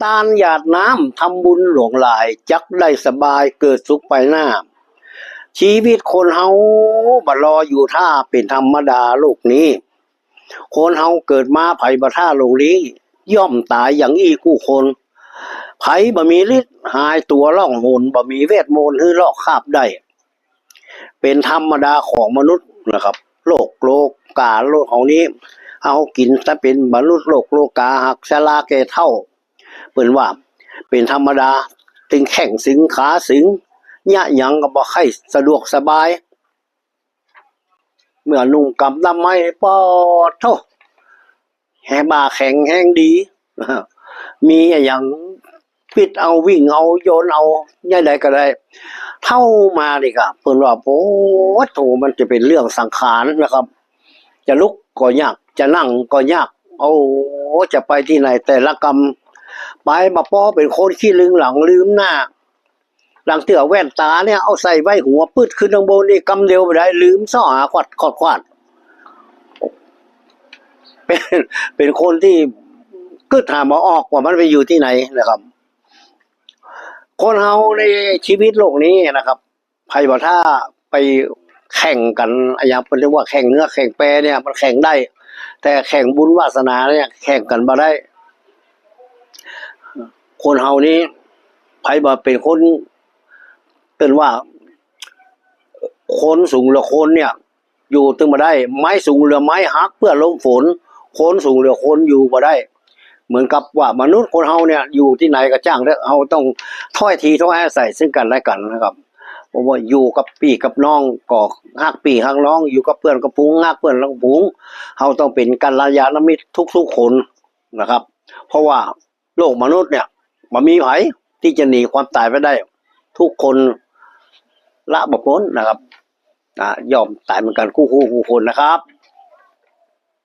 ตานหยาดน้ำทำบุญหลวงหลายจักได้สบายเกิดสุขไปหน้าชีวิตคนเฮาบ่รออยู่ท่าเป็นธรรมดาโลกนี้คนเฮาเกิดมาไผบ่ท่าลงนี้ย่อมตายอย่างอี้กู้คนไผบ่มีฤทธิ์หายตัวล่องหนบ่มีเวทมนต์ฮื้อลอกคาบได้เป็นธรรมดาของมนุษย์นะครับโลกาโลกของนี้เฮากินถ้าเป็นมนุษย์โลกาหักชราแก่เฒ่าเปิ้นว่าเป็นธรรมดาถึงแข้งสิงขาสิงยะหยังก็บ่ค่อยสะดวกสบายเมื่อนุ่งกำดำไม้ปอดโธแฮบ่าแข็งแฮงดีมีอย่างปิดเอาวิ่งเอาโยนเอาอย่างใดก็ได้เท่ามานี่ก็เพิ่นว่าโอ้โธมันจะเป็นเรื่องสังขารนะครับจะลุกก็ยากจะนั่งก็ยากเอาจะไปที่ไหนแต่ละกรรมไปมาป้อเป็นคนขี้ลืมหลังลืมหน้าหลังเตือแว่นตาเนี่ยเอาใส่ไว้หัวปืดขึ้นข้างบนนี่กำเดียวไปได้ลืมซ่อหาขวดเป็นคนที่กึดหาบ่ออกว่ามันไปอยู่ที่ไหนนะครับคนเฮาในชีวิตโลกนี้นะครับไผว่าถ้าไปแข่งกันอย่างเพิ่นเรียกว่าแข่งเนื้อแข่งแปรเนี่ยมันแข่งได้แต่แข่งบุญวาสนาเนี่ยแข่งกันบ่ได้คนเฮานี้ไผบ่เป็นคนเตือนว่าคนสูงหรือคนเนี่ยอยู่ตึงมาได้ไม้สูงหรือไม้หักเพื่อลมฝนคนสูงหรือคนอยู่มาได้เหมือนกับว่ามนุษย์คนเฮาเนี่ยอยู่ที่ไหนก็จ้างได้เฮาต้องถ้อยทีถ้อยอาศัยซึ่งกันและกันนะครับเพราะว่าอยู่กับพี่กับน้องก็ฮักพี่ฮักน้องอยู่กับเพื่อนกับฝูงฮักเพื่อนกับฝูงเฮาต้องเป็นกัลยาณมิตรทุกๆคนนะครับเพราะว่าโลกมนุษย์เนี่ยบ่มีไผที่จะหนีความตายไปได้ทุกคนละบ่พ้นนะครับยอมตายเหมือนกันคู่คนนะครับ